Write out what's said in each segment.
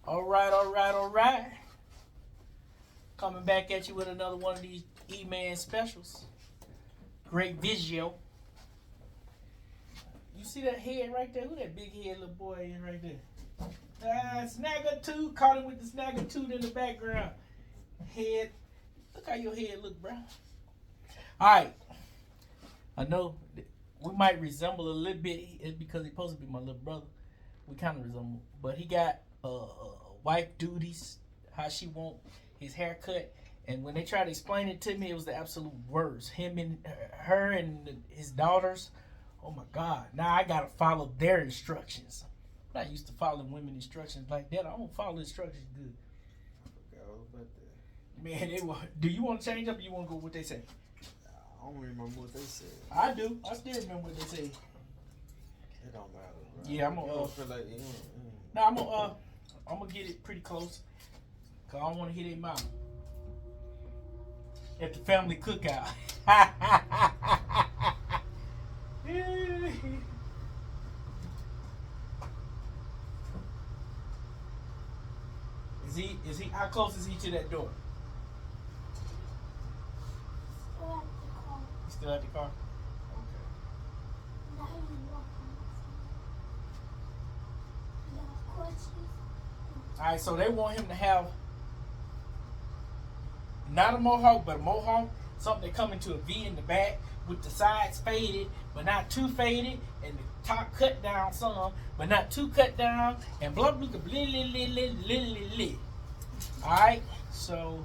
All right, all right, all right. Coming back at you with another one of these E-Man specials. Great visual. You see that head right there? Who that big head little boy is right there? Snagger 2. Caught him with the Snagger 2 in the background. Head. Look how your head look, bro. Alright. I know we might resemble a little bit because he's supposed to be my little brother. We kind of resemble. But he got wife duties, how she want his haircut. And when they tried to explain it to me, it was the absolute worst. Him and her and his daughters. Oh my God. Now I got to follow their instructions. I'm not used to following women instructions like that. I don't follow instructions good. I forgot all about that. Man, do you want to change up or you want to go with what they say? I don't remember what they said. I do. I still remember what they say. It don't matter, bro. Yeah, I'm gonna. Feel like, No, I'm gonna get it pretty close. Cause I don't want to hit their mouth at the family cookout. Is he? How close is he to that door? Still at the car. Okay. All right, so they want him to have not a mohawk, but a mohawk, something that come into a V in the back with the sides faded, but not too faded, and the top cut down some, but not too cut down, and blah blah blah blah blah. All right, so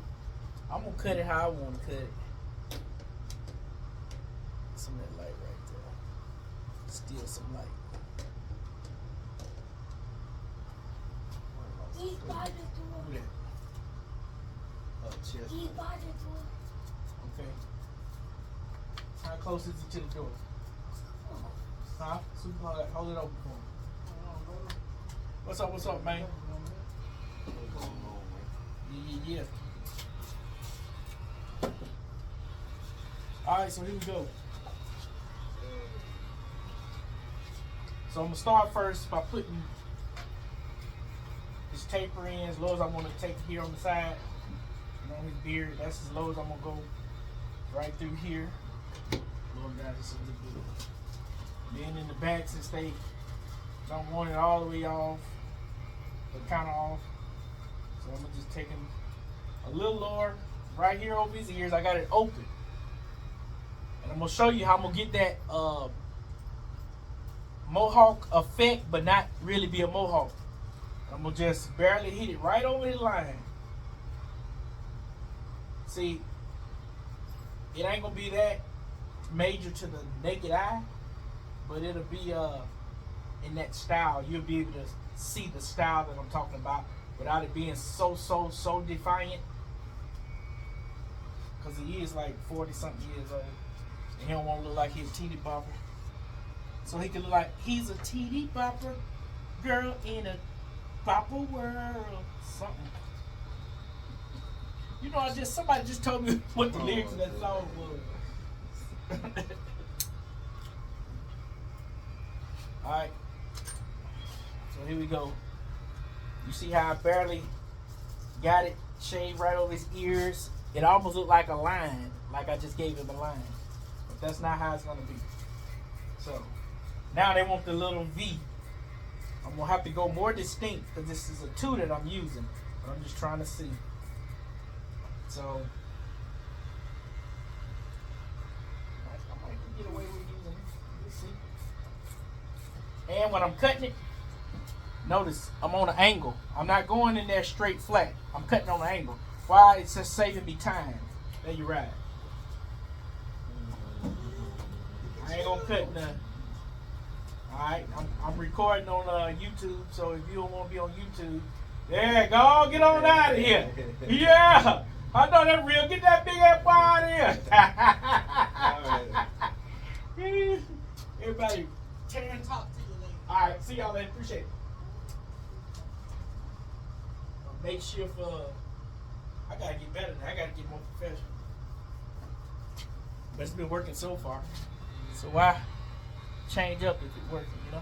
I'm gonna cut it how I want to cut it. Some of that light right there. Still some light. He's by the door. Who that? chest. He's by the door. Okay. How close is it to the door? Huh? Super hard. Hold it open for him. What's up, man? Yeah. Alright, so here we go. So I'm going to start first by putting this taper in as low as I want to take here on the side. And on his beard, that's as low as I'm going to go right through here. Lower down just a little bit. Then in the back, since they don't want it all the way off, but kind of off. So I'm going to just take him a little lower right here over his ears. I got it open. And I'm going to show you how I'm going to get that mohawk effect, but not really be a mohawk. I'm going to just barely hit it right over the line. See, it ain't going to be that major to the naked eye, but it'll be in that style. You'll be able to see the style that I'm talking about without it being so defiant. Because he is like 40-something years old. And he don't want to look like he's a teeny bopper. So he can look like he's a teeny bopper girl in a bopper world. Something. You know, somebody just told me what the lyrics of that song was. Alright. So here we go. You see how I barely got it shaved right over his ears? It almost looked like a line, like I just gave him a line. But that's not how it's going to be. So, now they want the little V. I'm going to have to go more distinct because this is a 2 that I'm using. But I'm just trying to see. So, I might get away with using it. Let's see. And when I'm cutting it, notice I'm on an angle. I'm not going in there straight flat. I'm cutting on an angle. Why? It's just saving me time. There you right. I ain't gonna cut nothing. Alright, I'm recording on YouTube, so if you don't want to be on YouTube, there, go get on out of here. Yeah, I know that real. Get that big ass boy out of here. Everybody, turn talk to you later. Alright, see y'all later. Appreciate it. Make sure I gotta get better now. I gotta get more professional. But it's been working so far. So why change up if it's working, you know?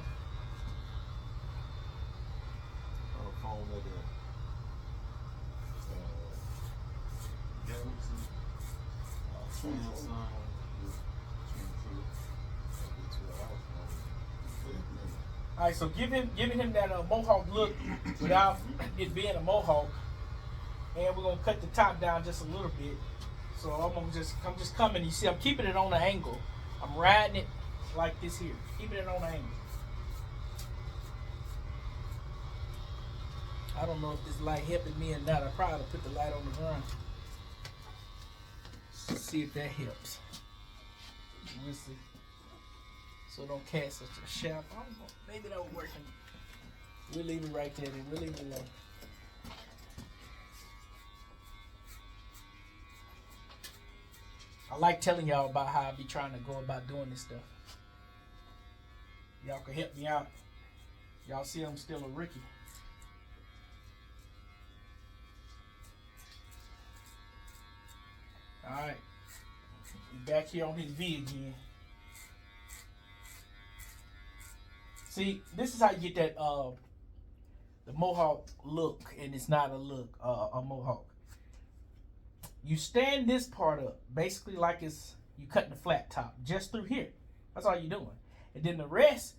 All right, so giving him that mohawk look without it being a mohawk, and we're gonna cut the top down just a little bit. So I'm just coming. You see, I'm keeping it on the angle. I'm riding it like this here, keeping it on the angle. I don't know if this light helping me or not. I probably put the light on the ground. See if that helps. We'll see. So don't cast such a sharp. Maybe that was working. We'll leave it right there. Then we'll leave it alone. I like telling y'all about how I be trying to go about doing this stuff. Y'all can help me out. Y'all see I'm still a rookie. Alright. Back here on his V again. See, this is how you get that the mohawk look, and it's not a look, a mohawk. You stand this part up, basically like it's you cutting the flat top, just through here. That's all you're doing. And then the rest,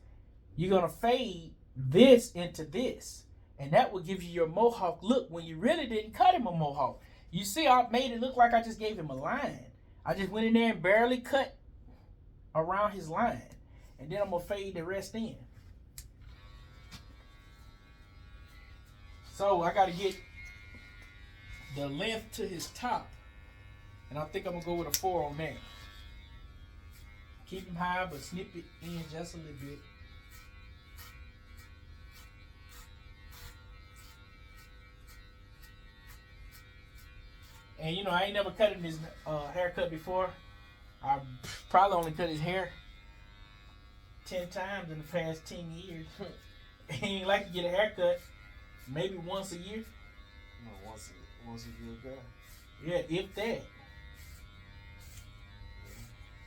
you're gonna fade this into this. And that will give you your mohawk look when you really didn't cut him a mohawk. You see, I made it look like I just gave him a line. I just went in there and barely cut around his line. And then I'm gonna fade the rest in. So I gotta get the length to his top. And I think I'm gonna go with a 4 on that. Keep him high, but snip it in just a little bit. And you know, I ain't never cut him his haircut before. I probably only cut his hair 10 times in the past 10 years. He ain't like to get a haircut maybe once a year. No, once a year ago. Yeah, if that.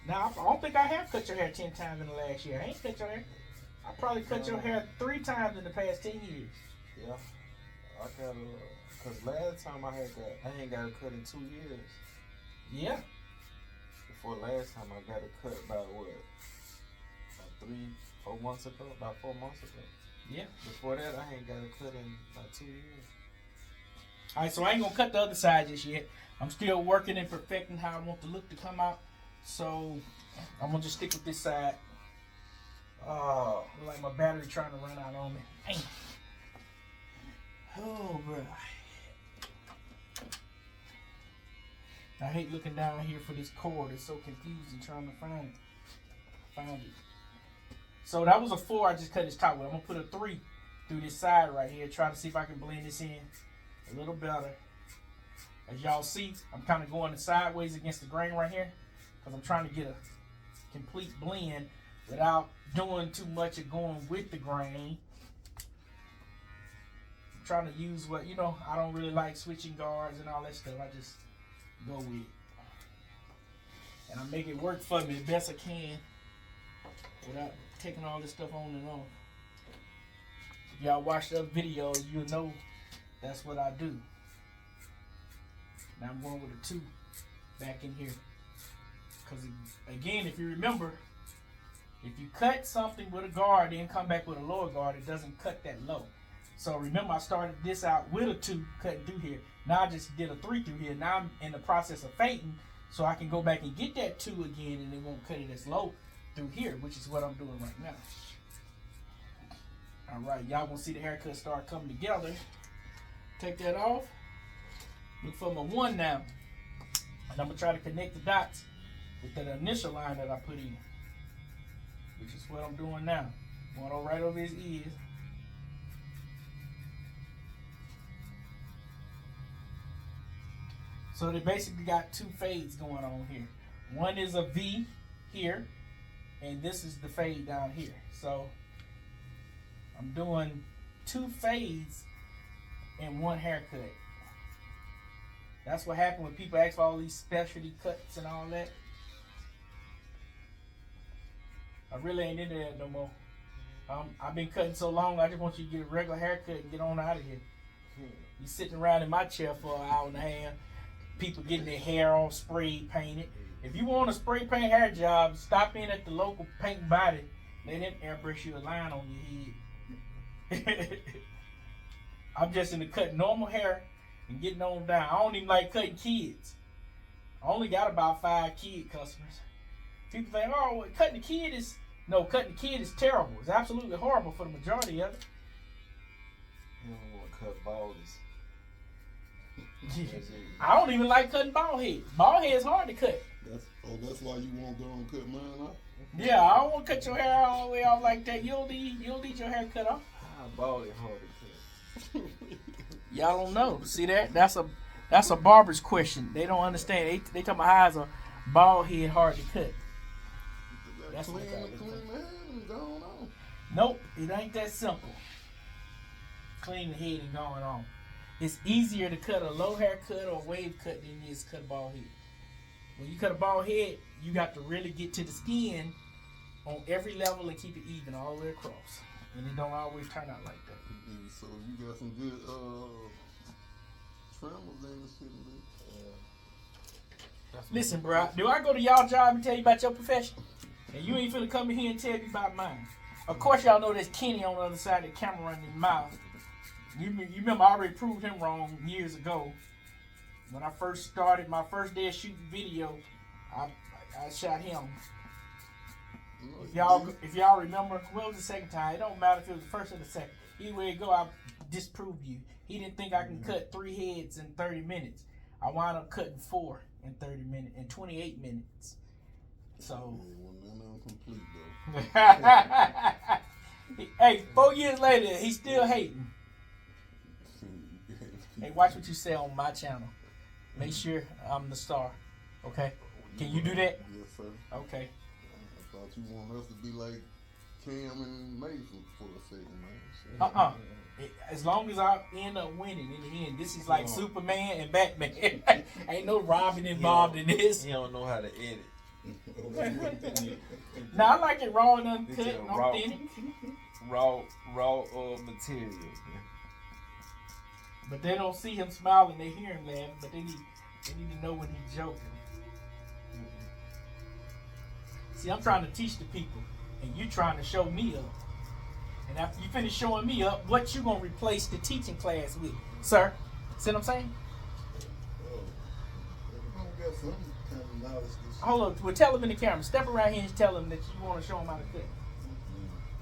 Now, I don't think I have cut your hair 10 times in the last year. I ain't cut your hair. I probably cut your hair 3 times in the past 10 years. Yeah. I got cause last time I ain't got a cut in 2 years. Yeah. Before last time I got a cut about what? About 4 months ago? About 4 months ago. Yeah. Before that, I ain't got a cut in about 2 years. All right, so I ain't gonna cut the other side just yet. I'm still working and perfecting how I want the look to come out. So I'm gonna just stick with this side. Oh, like my battery trying to run out on me. Dang. Oh, bro. I hate looking down here for this cord. It's so confusing trying to find it. Found it. So that was a 4 I just cut his top with. I'm gonna put a 3 through this side right here. Try to see if I can blend this in a little better. As y'all see, I'm kind of going sideways against the grain right here because I'm trying to get a complete blend without doing too much of going with the grain. I'm trying to use what, you know, I don't really like switching guards and all that stuff. I just go with it. And I make it work for me the best I can without taking all this stuff on and on. If y'all watch the other videos, you'll know that's what I do. Now I'm going with a 2 back in here. Because again, if you remember, if you cut something with a guard and come back with a lower guard, it doesn't cut that low. So remember, I started this out with a 2 cutting through here. Now I just did a 3 through here. Now I'm in the process of fading, so I can go back and get that 2 again, and it won't cut it as low through here, which is what I'm doing right now. All right, y'all gonna see the haircut start coming together. Take that off. Look for my 1 now. And I'm gonna try to connect the dots with that initial line that I put in, which is what I'm doing now. Going on right over his ears. So they basically got 2 fades going on here. One is a V here, and this is the fade down here. So I'm doing 2 fades in 1 haircut. That's what happened when people ask for all these specialty cuts and all that. I really ain't into that no more. I've been cutting so long, I just want you to get a regular haircut and get on out of here. You sitting around in my chair for an hour and a half. People getting their hair all sprayed, painted. If you want a spray paint hair job, stop in at the local paint and body. Let him airbrush you a line on your head. I'm just into cutting normal hair and getting on down. I don't even like cutting kids. I only got about 5 kid customers. People think, oh, well, cutting the kid is terrible. It's absolutely horrible for the majority of it. You don't want to cut baldness. I don't even like cutting bald head. Bald head is hard to cut. That's why you won't go and cut mine off? Yeah, I don't want to cut your hair all the way off like that. You don't need your hair cut off. How bald is hard to cut? Y'all don't know. See that? That's a barber's question. They don't understand. They talking about how is a bald head hard to cut. That's what clean they the got. clean the head and going on. Nope, it ain't that simple. Clean the head and going on. It's easier to cut a low haircut or wave cut than it is to cut a bald head. When you cut a bald head, you got to really get to the skin on every level and keep it even all the way across. And it don't always turn out like that. So you got some good trimmers in the shit, man. Listen, bro, do I go to y'all job and tell you about your profession? And you ain't finna come in here and tell me about mine. Of course, y'all know there's Kenny on the other side of the camera running his mouth. You remember I already proved him wrong years ago. When I first started my first day of shooting video, I shot him. If y'all remember, well, it was the second time. It don't matter if it was the first or the second. Either way it go, I disproved you. He didn't think I can cut 3 heads in 30 minutes. I wound up cutting 4 in 30 minutes, in 28 minutes. So. Complete, though. Hey, 4 years later, he's still hating. Hey, watch what you say on my channel. Make sure I'm the star. Okay? Can you do that? Yes, sir. Okay. I thought you want us to be like Cam and Mason for a second, man. As long as I end up winning in the end, this is like Superman and Batman. Ain't no Robin involved in this. He don't know how to edit. Now I like it raw and uncut and authentic. Raw material. But they don't see him smiling, they hear him laughing, but they need to know when he's joking. See, I'm trying to teach the people, and you trying to show me up. And after you finish showing me up, what you gonna replace the teaching class with, sir? See what I'm saying? Got some kind of knowledge. Hold on, well, tell him in the camera. Step around here and tell him that you want to show him how to cut.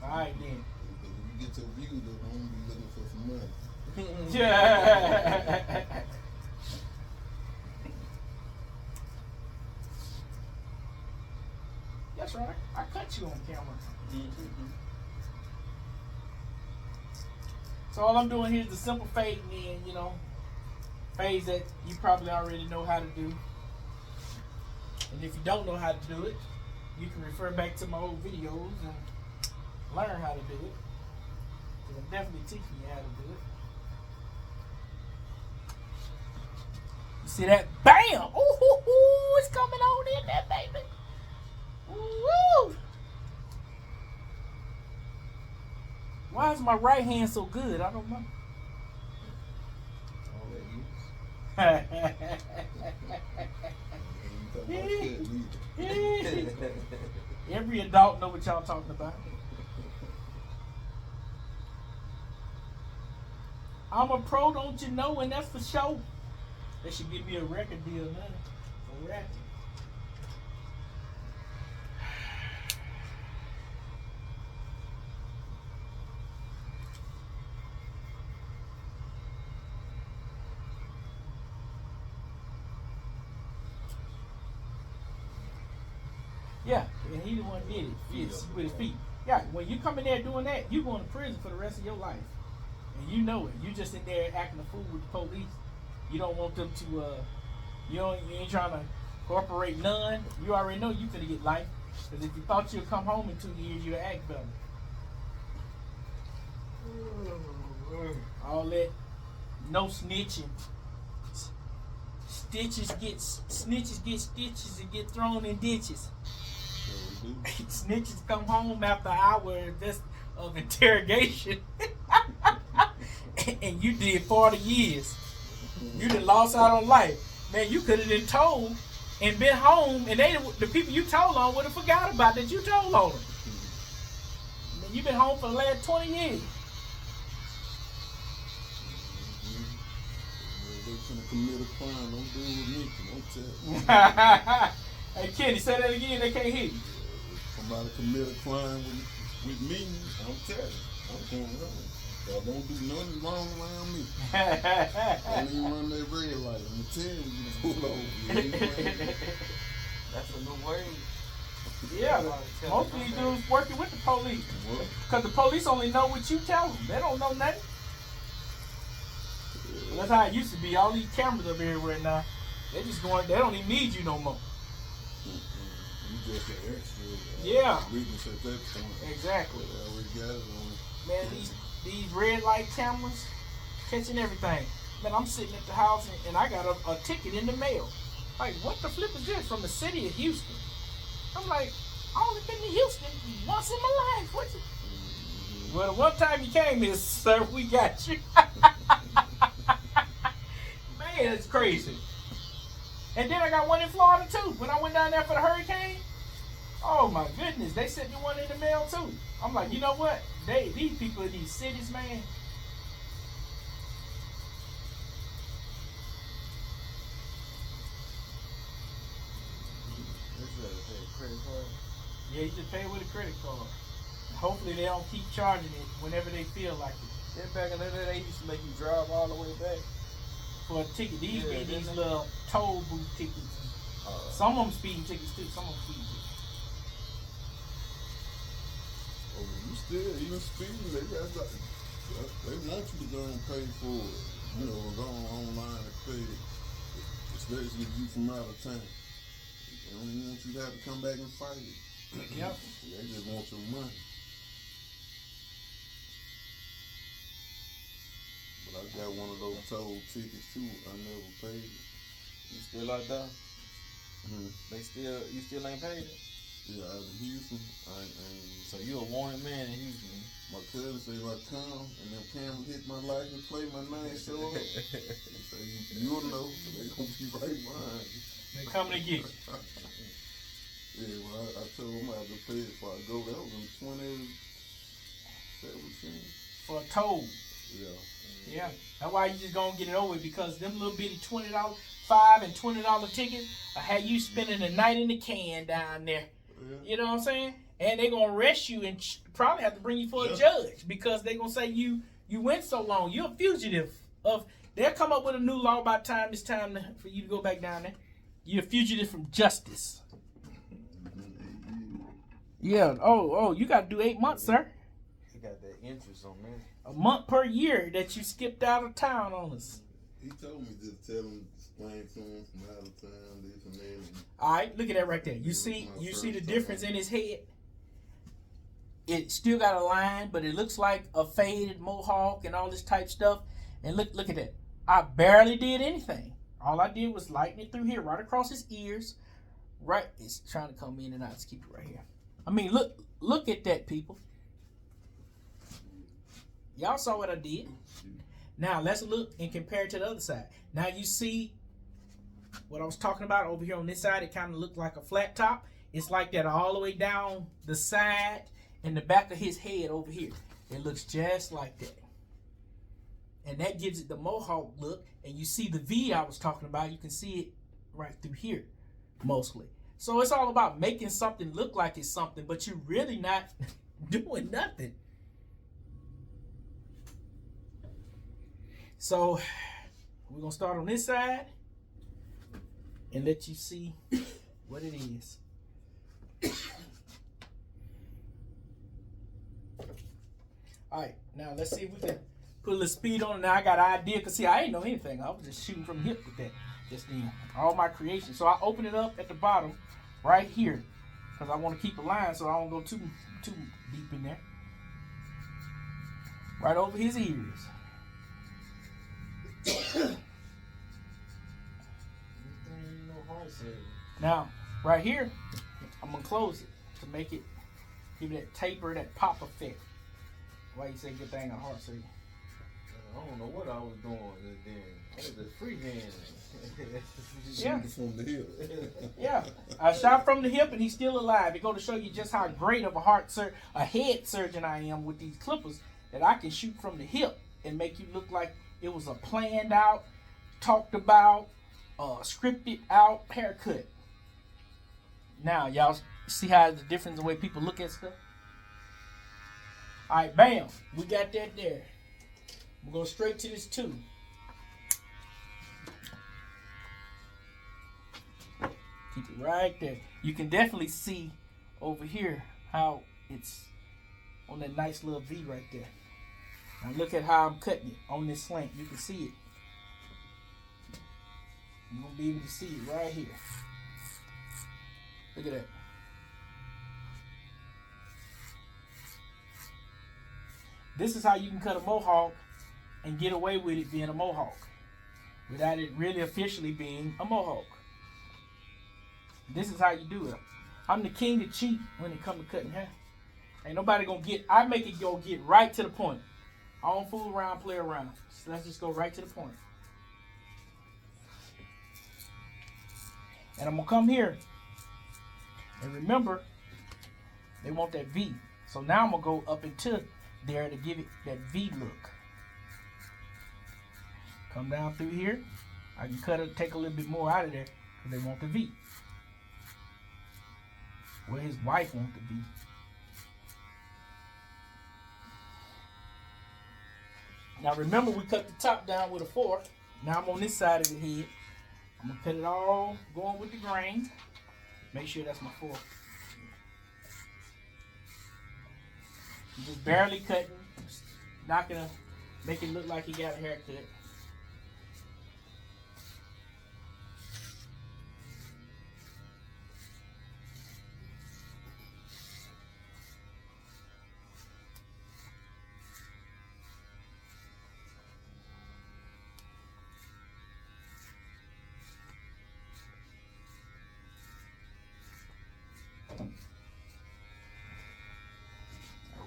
All right, then. If you get your views up, I'm gonna be looking for some money. Yeah. That's right. I cut you on camera. So all I'm doing here is the simple fade in, phase that you probably already know how to do. And if you don't know how to do it, you can refer back to my old videos and learn how to do it. Because I'm definitely teaching you how to do it. You see that? Bam! Ooh, it's coming on in there, baby. Woo! Why is my right hand so good? I don't know. Every adult know what y'all talking about. I'm a pro, don't you know? And that's for sure. They should give me a record deal now. A record. Yeah, and he the one did it with his feet. Yeah, when you come in there doing that, you going to prison for the rest of your life. And you know it. You just in there acting a fool with the police. You don't want them to, you ain't trying to cooperate none. You already know you finna get life. Because if you thought you'd come home in 2 years, you'd act better. All that, no snitching. Snitches get stitches and get thrown in ditches. Snitches come home after an hour of interrogation. And you did 40 years. You done lost out on life. Man, you could have been told and been home, and the people you told on would have forgot about that you told on them. And you've been home for the last 20 years. They finna commit a crime. Don't do it with me. Don't tell. Hey, Kenny, say that again. They can't hear you. If somebody commit a crime with me, I'm telling. I'm going home. Y'all don't do nothing wrong around me. Don't even run that red light. I'm telling you, pull over. That's a new word. Yeah, most of these dudes working with the police. Because the police only know what you tell them. They don't know nothing. That's how it used to be. All these cameras up everywhere now. They just going. They don't even need you no more. You just an extra. Yeah. Witness at that point. Exactly. They already got it on. Man, these red light cameras catching everything. Man, I'm sitting at the house and I got a ticket in the mail. Like, what the flip is this? From the city of Houston. I'm like, I only been to Houston once in my life. What's it? Well, one time you came here, sir, we got you. Man, it's crazy. And then I got one in Florida too. When I went down there for the hurricane, oh my goodness, they sent me one in the mail too. I'm like, you know what? These people in these cities, man. Yeah, you just pay with a credit card. Hopefully they don't keep charging it whenever they feel like it. Yeah, back in the day, they used to make you drive all the way back for a ticket. These Yeah, be these didn't little toll booth tickets. Some of them speeding tickets too. Some of them speeding tickets. Oh, you still even speeding? They got that. They want you to go and pay for it. You know, go online and pay it. Especially if you from out of town. They don't even want you to have to come back and fight it. Yep. They just want your money. But I got one of those toll tickets too. I never paid it. You still out there? Mm-hmm. You still ain't paid it? Yeah, out of Houston, I ain't. So you a wanted man in Houston. My cousin say if I come and them cameras hit my license plate, my name show up. They say you'll know, so they gonna be right behind you. They coming to get you. Yeah, well, I told them I had to pay it before I go. That was in 2017. For a toll. Yeah. Yeah. That's why you just gonna get it over with, because them little bitty $20, $5 and $20 tickets will have you spending the night in the can down there. Yeah. You know what I'm saying? And they gonna arrest you and probably have to bring you for a judge, because they gonna say you went so long. You're a fugitive of. They'll come up with a new law by the time it's time for you to go back down there. You're a fugitive from justice. Yeah. Oh, you got to do 8 months, sir. He got that interest on that. A month per year that you skipped out of town on us. He told me just tell him, explain to him from out of town, this and that. All right, look at that right there. You see the difference in his head? It still got a line, but it looks like a faded mohawk and all this type stuff. And look at that. I barely did anything. All I did was lighten it through here, right across his ears. Right, it's trying to come in and out. Let's keep it right here. I mean, look at that, people. Y'all saw what I did. Now let's look and compare it to the other side. Now you see what I was talking about over here on this side. It kind of looked like a flat top. It's like that all the way down the side and the back of his head over here. It looks just like that. And that gives it the mohawk look. And you see the V I was talking about. You can see it right through here, mostly. So it's all about making something look like it's something, but you're really not doing nothing. So we're going to start on this side and let you see what it is. All right, now let's see if we can put a little speed on it. Now I got an idea, because see, I ain't know anything. I was just shooting from the hip with that just then. All my creation. So I open it up at the bottom right here, because I want to keep a line so I don't go too deep in there. Right over his ears. Now, right here, I'm going to close it to make it, give it that taper, that pop effect. Why you say good thing a heart saving? I don't know what I was doing just then. That's a freehand. Yeah. Shooting from the hip. Yeah, I shot from the hip and he's still alive. It go to show you just how great of a head surgeon I am with these clippers, that I can shoot from the hip and make you look like it was a planned out, talked about, scripted out haircut. Now y'all see how the difference in the way people look at stuff. All right, bam, we got that there. We're going straight to this 2. Keep it right there. You can definitely see over here how it's on that nice little V right there. Now look at how I'm cutting it on this slant. You can see it. You're going to be able to see it right here. Look at that. This is how you can cut a mohawk and get away with it being a mohawk without it really officially being a mohawk. This is how you do it. I'm the king of cheat when it comes to cutting hair. Ain't nobody gonna get, I make it go get right to the point. I don't fool around, play around. So let's just go right to the point. And I'm gonna come here. And remember, they want that V. So now I'm gonna go up into there to give it that V look. Come down through here. I can cut it, take a little bit more out of there because they want the V. Where his wife wants to be. Now remember, we cut the top down with a fork. Now I'm on this side of the head. I'm gonna cut it all going with the grain. Make sure that's my fork. I'm just barely cutting. Not gonna make it look like he got a haircut.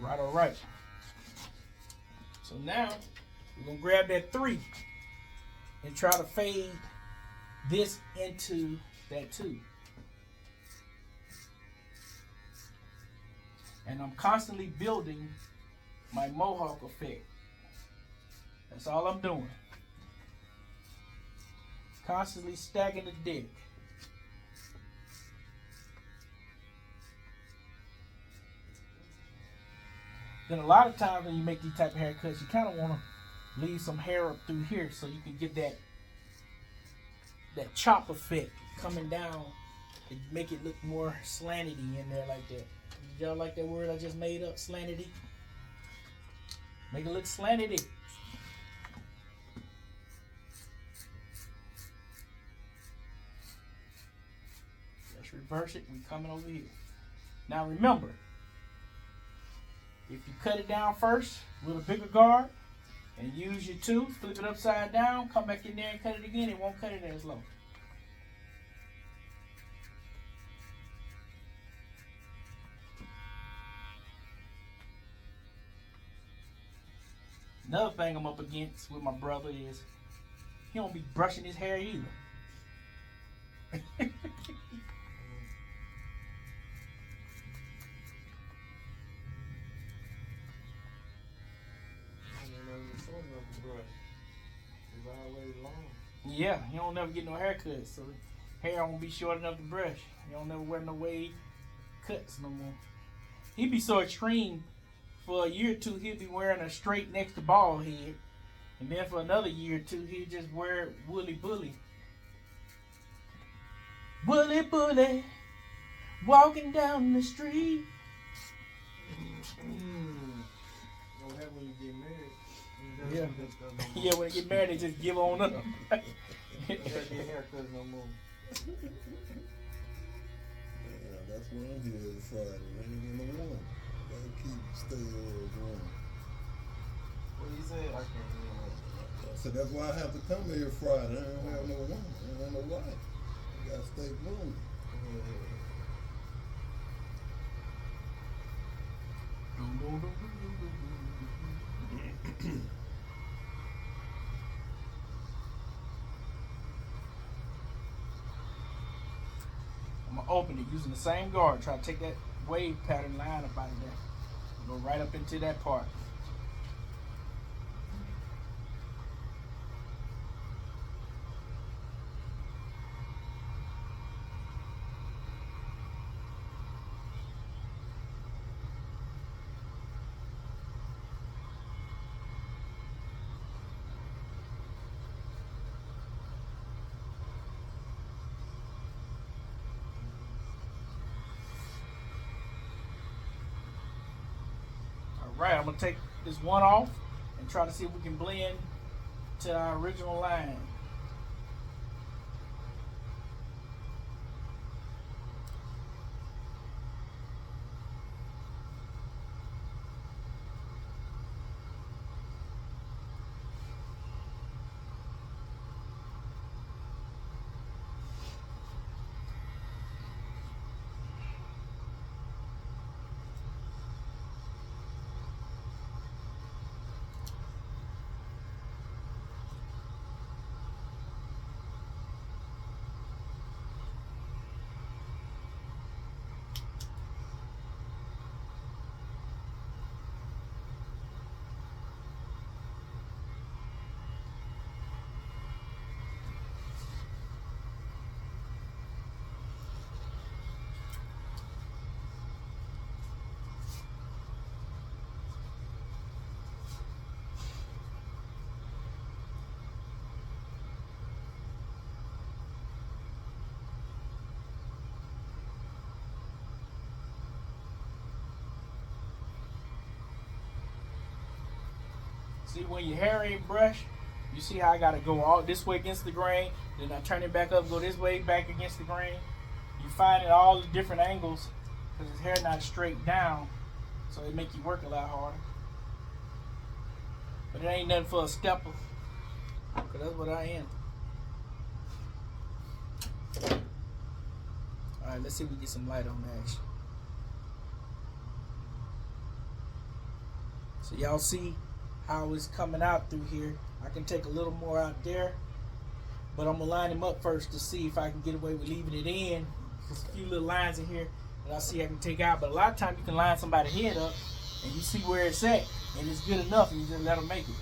All right. So now we're gonna grab that 3 and try to fade this into that 2. And I'm constantly building my mohawk effect. That's all I'm doing. Constantly stacking the deck. Then a lot of times when you make these type of haircuts, you kind of want to leave some hair up through here so you can get that chop effect coming down and make it look more slanted in there like that. Y'all like that word I just made up, slanted? Make it look slanted. Let's reverse it. We coming over here. Now remember, if you cut it down first with a bigger guard and use your 2, flip it upside down, come back in there and cut it again, it won't cut it as low. Another thing I'm up against with my brother is he don't be brushing his hair either. Yeah, he don't never get no haircut, so hair don't be short enough to brush. He don't never wear no wave cuts no more. He be so extreme. For a year or 2, he'd be wearing a straight next to bald head, and then for another year or 2, he'd just wear woolly bully. Woolly bully, walking down the street. What happen when you get married? Yeah. Yeah, when they get married, they just give on up. You gotta get haircuts no more. Yeah, that's what I'm here every Friday. Ain't in the one. Gotta keep staying going. What you say? I can't hear. So that's why I have to come here Friday. I don't have no woman. I don't have no wife. I gotta stay grown. open it using the same guard. Try to take that wave pattern line up out of there. Go right up into that part. Right, I'm gonna take this one off and try to see if we can blend to our original line. See, when your hair ain't brushed, you see how I gotta go all this way against the grain, then I turn it back up, go this way back against the grain. You find it all the different angles because his hair not straight down, so it make you work a lot harder. But it ain't nothing for a stepper, because that's what I am. Alright, let's see if we get some light on the action. So y'all see how it's coming out through here. I can take a little more out there, but I'm gonna line him up first to see if I can get away with leaving it in. There's a few little lines in here that I see I can take out, but a lot of times you can line somebody's head up and you see where it's at and it's good enough and you just let them make it.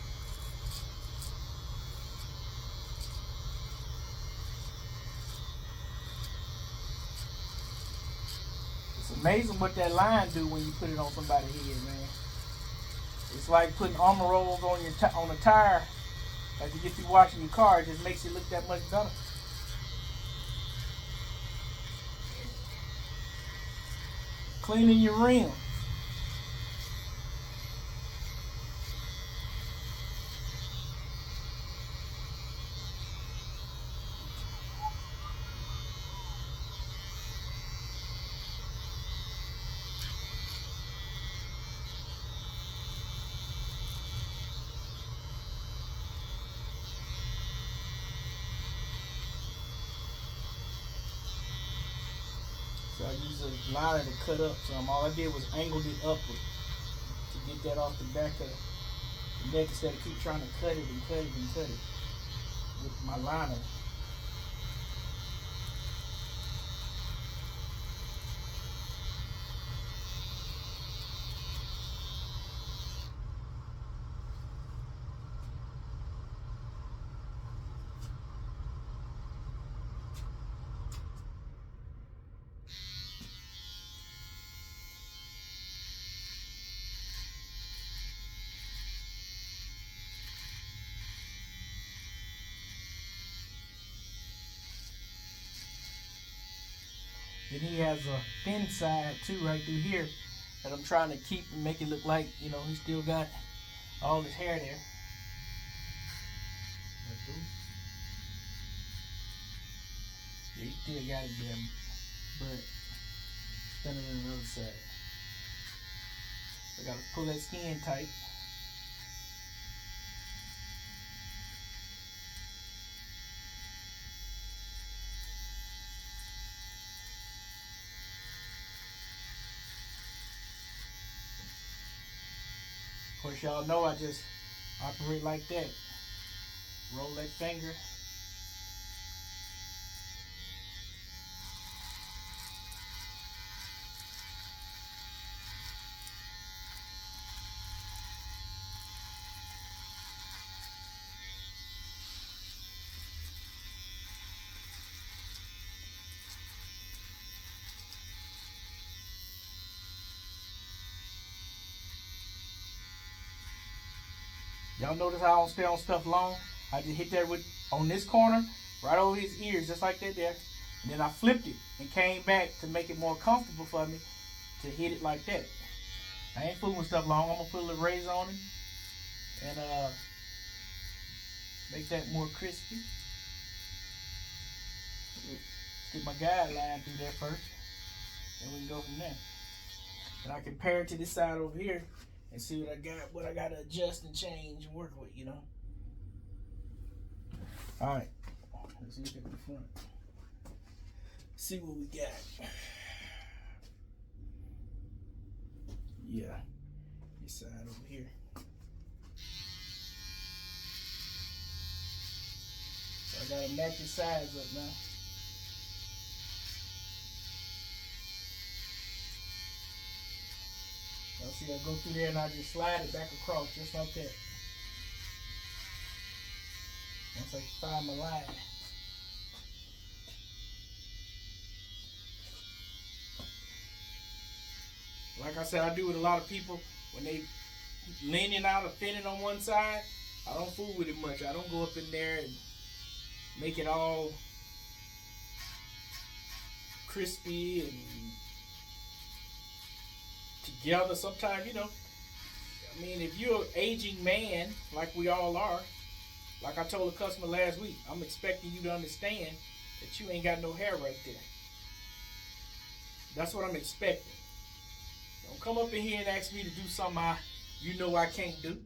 It's amazing what that line do when you put it on somebody's head, man. It's like putting armor rolls on your on a tire. Like you get through washing your car, it just makes it look that much better. Cleaning your rim. So I use a liner to cut up some. All I did was angled it upward to get that off the back of the neck instead of keep trying to cut it and cut it and cut it with my liner. Then he has a thin side too right through here that I'm trying to keep and make it look like, you know, he still got all his hair there. Yeah, he still got it there, but thinner than the other side. So I gotta pull that skin tight. Of course, y'all know I just operate like that. Roll that finger. Y'all notice how I don't stay on stuff long? I just hit that with on this corner, right over his ears, just like that there. And then I flipped it and came back to make it more comfortable for me to hit it like that. I ain't fooling with stuff long. I'm gonna put a little razor on it and make that more crispy. Get my guideline through that first, and we can go from there. And I compare it to this side over here and see what I gotta adjust and change and work with, you know. All right, let's look at the front. See what we got. Yeah, this side over here. So I gotta match the sides up now. Now see, I go through there and I just slide it back across just like that. Once I find my line. Like I said, I do with a lot of people when they leaning out or thinning on one side. I don't fool with it much. I don't go up in there and make it all crispy and together. Sometimes, you know, I mean, if you're an aging man like we all are, like I told a customer last week, I'm expecting you to understand that you ain't got no hair right there. That's what I'm expecting. Don't come up in here and ask me to do something I can't do.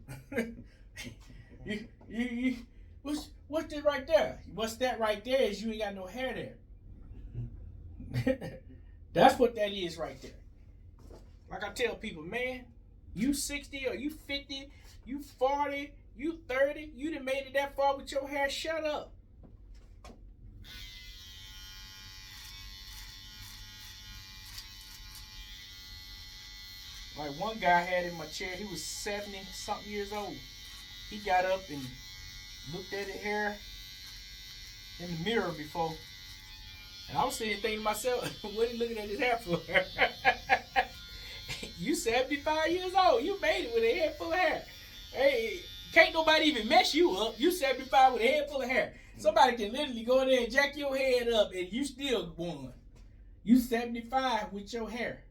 What's that right there? What's that right there is you ain't got no hair there. That's what that is right there. Like I tell people, man, you 60 or you 50, you 40, you 30, you done made it that far with your hair, shut up. Like one guy I had in my chair, he was 70 something years old. He got up and looked at his hair in the mirror before. And I was sitting thinking to myself, what are you looking at his hair for? You 75 years old. You made it with a head full of hair. Hey, can't nobody even mess you up. You 75 with a head full of hair. Somebody can literally go in there and jack your head up and you still won. You 75 with your hair.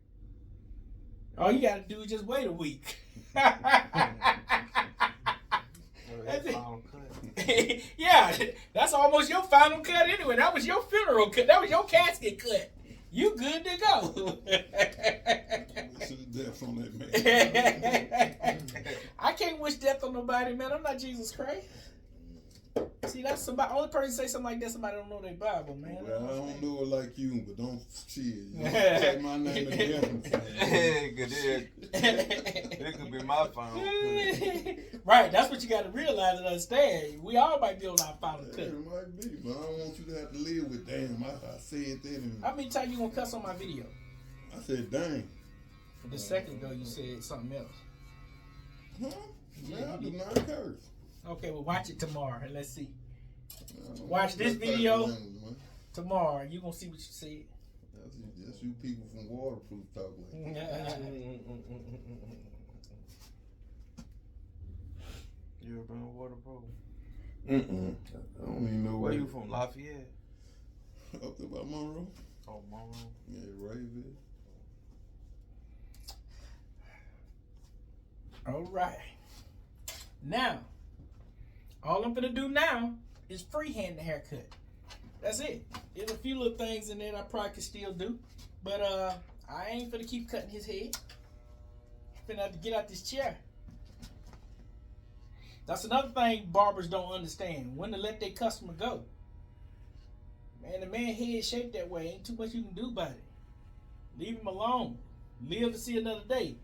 All you gotta do is just wait a week. That's it. Yeah, that's almost your final cut anyway. That was your funeral cut. That was your casket cut. You good to go. Death on that man. I can't wish death on nobody, man. I'm not Jesus Christ. See, that's somebody. Only person say something like that, somebody don't know their Bible, man. Well, I don't know it like you, but don't cheer. You don't say my name again. It could be my final cut. Right, that's what you got to realize and understand. We all might be on our final cut. It might be, but I don't want you to have to live with, damn, I said that. And How many times you gonna cuss on my video? I said, dang. The second ago, you said something else. Huh? Man, I do not curse. Okay, well, watch it tomorrow and let's see. Watch this video tomorrow. You gonna see what you said. That's you people from Waterproof talk like that. You ever been to Waterproof? I don't even know Where you from, Lafayette? Up there by Monroe. Oh, Monroe. Yeah, Rayville. All right. Now, all I'm gonna do now is freehand the haircut. That's it. There's a few little things in there that I probably could still do, but I ain't gonna keep cutting his head. I'm gonna have to get out this chair. That's another thing barbers don't understand. When to let their customer go. Man, the man head shaped that way. Ain't too much you can do about it. Leave him alone. Live to see another day.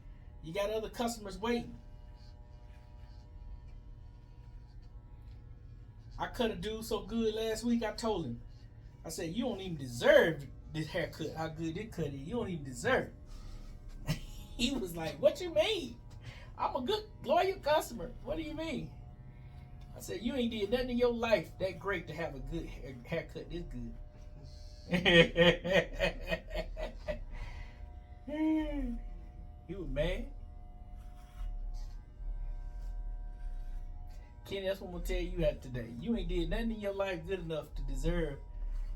You got other customers waiting. I cut a dude so good last week, I told him. I said, you don't even deserve this haircut, how good this cut is. You don't even deserve it. He was like, what you mean? I'm a good, loyal customer. What do you mean? I said, you ain't did nothing in your life that great to have a good haircut this good. He was mad. Kenny, that's what I'm gonna tell you after today. You ain't did nothing in your life good enough to deserve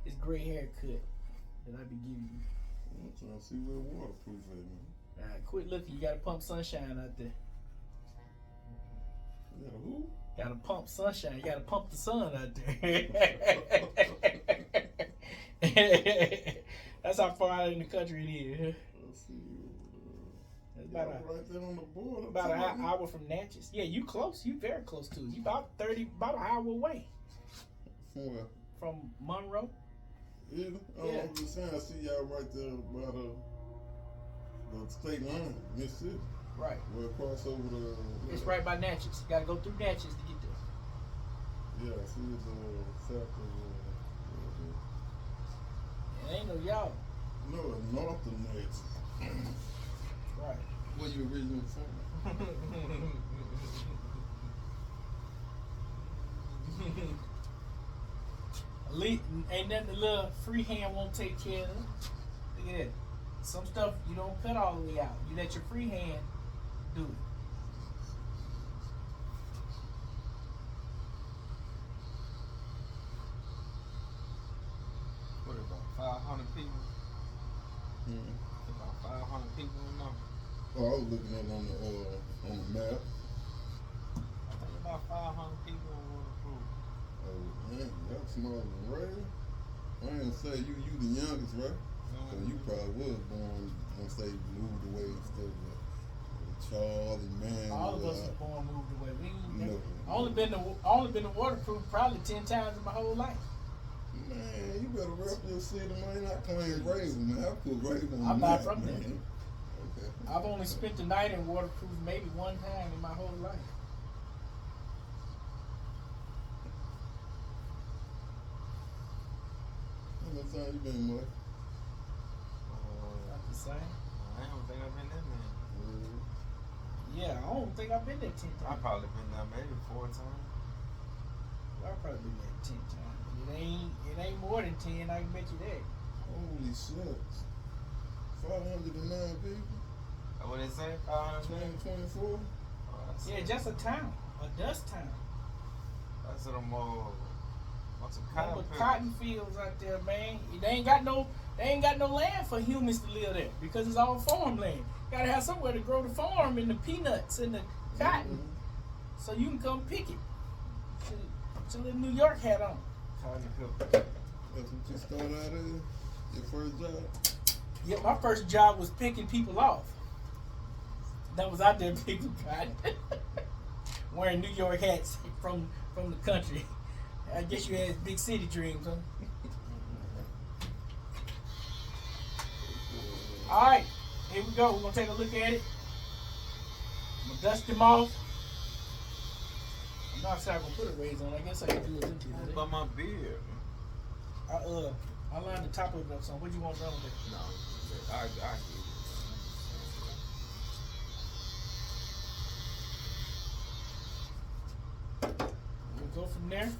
this gray haircut that I be giving you. I'm trying to see where waterproof at, man. Alright, quit looking. You gotta pump sunshine out there. You got a who? Gotta pump sunshine. You gotta pump the sun out there. That's how far out in the country it is. Let's see. It's Yeah, about right there on the border. about an hour from Natchez. Yeah, you close. You very close to it. You about an hour away From where? from Monroe. Yeah. Yeah. I'm just saying, I see y'all right there by the state line, Mississippi. Right. We're across over the. It's right by Natchez. You gotta go through Natchez to get there. Yeah, I see it's south of. It ain't no y'all. No, north of Natchez. Right. Where you originally from? Ain't nothing the little free hand won't take care of. Look at that. Some stuff you don't cut all the way out. You let your free hand do it. What about 500 people? About 500 people in there. Oh, I was looking at it on the map. I think about 500 people in Waterproof. Oh man, that's smaller than Ray. I ain't gonna say you the youngest, right? So you probably was born once they moved away and stuff. But Charlie, man. All of us was born moved away. We ain't No. only been to Waterproof probably 10 times in my whole life. Man, you better rep your city, man. I claim Raven, man. I put Raven on I'm the not map, from man. there. Okay. I've only spent the night in Waterproof maybe one time in my whole life. How much time you been, Mike? Not the same. I don't think I've been there, man. Yeah, I don't think I've been there 10 times. I've probably been there maybe 4 times. I've probably been there 10 times. It ain't more than 10, I can bet you that. Holy shucks. 509 people? What they say? 500 2024? Yeah, just a town, a dust town. That's a more. What's a Nothing cotton but cotton fields out there, man. They ain't got no land for humans to live there because it's all farmland. Gotta have somewhere to grow the farm and the peanuts and the cotton, so you can come pick it. Put your little New York hat on. cotton field. That's what you started out as? Your first job? Yeah, my first job was picking people off. That was out there picking cotton, wearing New York hats from the country. I guess you had big city dreams, huh? All right, here we go. We're gonna take a look at it. I'm gonna dust them off. I'm not sure I'm gonna put a raise on. I guess I can do it empty What today. about my beard? I lined the top of it up. So what do you want done with it? No, I get it. We'll go from there.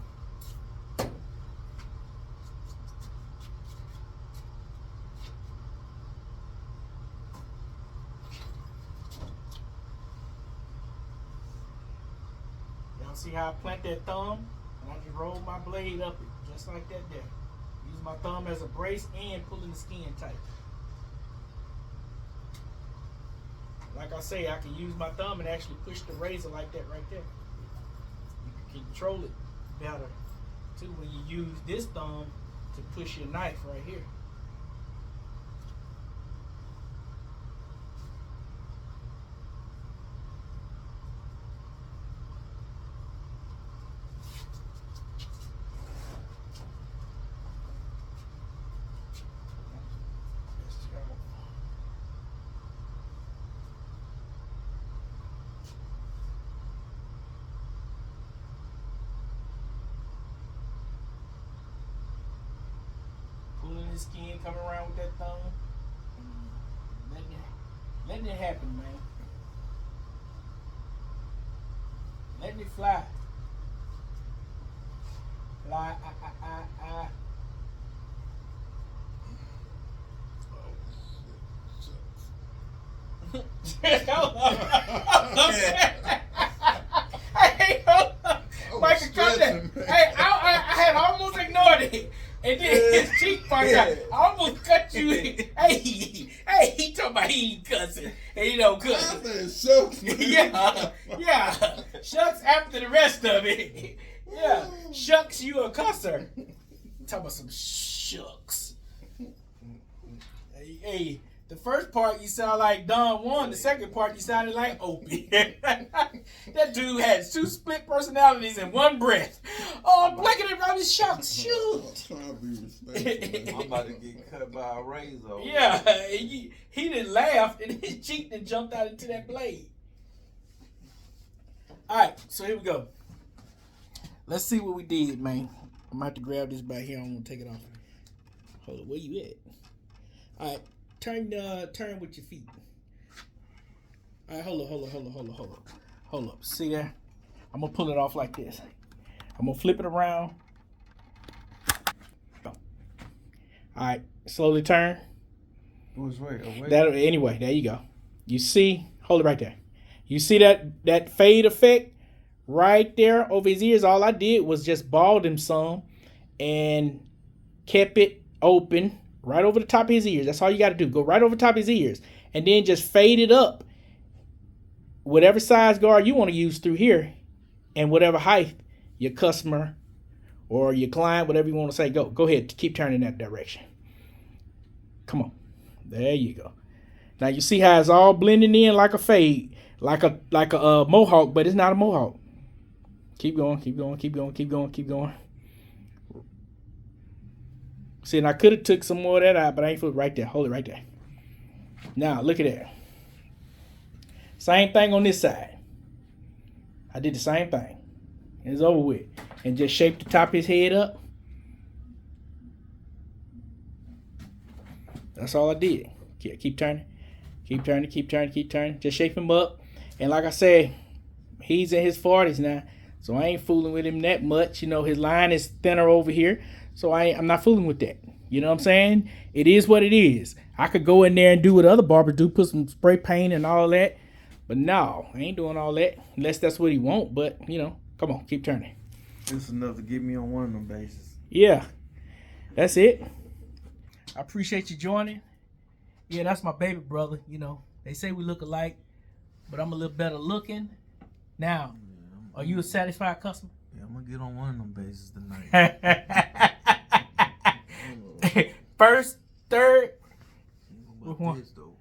Y'all see how I plant that thumb? And I just roll my blade up it, just like that there. Use my thumb as a brace and pulling the skin tight. Like I say, I can use my thumb and actually push the razor like that right there. You can control it better too when you use this thumb to push your knife right here. Pulling the skin, coming around with that thumb. Letting it happen, man. Letting it fly. Fly, Hold on. Hey, hold on. And then his cheek part out. I almost cut you. Hey, he talking about he ain't cussing. And he don't cuss. I said shucks, man. Yeah. Shucks after the rest of it. Yeah. Shucks, you a cusser. Talking about some shucks. Hey, the first part you sound like Don Juan. The second part you sounded like Opie. That dude has 2 split personalities in one breath. Oh, I'm blanking it around his shucks. Shoot. I'm trying to be respectful, I'm about to get cut by a razor. Yeah, he didn't laugh and his cheek then jumped out into that blade. Alright, so here we go. Let's see what we did, man. I'm gonna have to grab this back here. I'm gonna take it off. Hold on, where you at? Alright, turn with your feet. Alright, hold up. See there? I'm gonna pull it off like this. I'm gonna flip it around. Alright, slowly turn. Which way? Away? Anyway, there you go. You see, hold it right there. You see that fade effect right there over his ears? All I did was just bald him some and kept it open right over the top of his ears. That's all you got to do. Go right over the top of his ears and then just fade it up. Whatever size guard you want to use through here and whatever height your customer or your client, whatever you want to say, go ahead. Keep turning that direction. Come on. There you go. Now you see how it's all blending in like a fade, like a mohawk, but it's not a mohawk. Keep going. See, and I could have took some more of that out, but I ain't put it right there. Hold it right there. Now look at that. Same thing on this side. I did the same thing. It's over with. And just shape the top of his head up. That's all I did. Keep turning. Just shape him up. And like I said, he's in his 40s now. So I ain't fooling with him that much. You know, his line is thinner over here. So I'm not fooling with that. You know what I'm saying? It is what it is. I could go in there and do what other barbers do, put some spray paint and all that. But no, I ain't doing all that. Unless that's what he want. But, you know, come on, keep turning. This is enough to get me on one of them bases. Yeah. That's it. I appreciate you joining. Yeah, that's my baby brother. You know, they say we look alike, but I'm a little better looking. Now, are you a satisfied customer? Yeah, I'm going to get on one of them bases tonight. First, third. What this, though?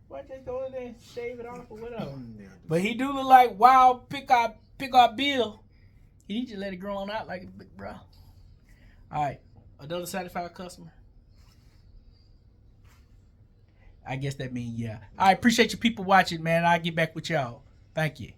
Why just go in there and shave it off or whatever? Yeah, But he do look like Wild Pickup Bill. He need to let it grow on out like a big bro. All right, another satisfied customer. I guess that means yeah. I appreciate you people watching, man. I'll get back with y'all. Thank you.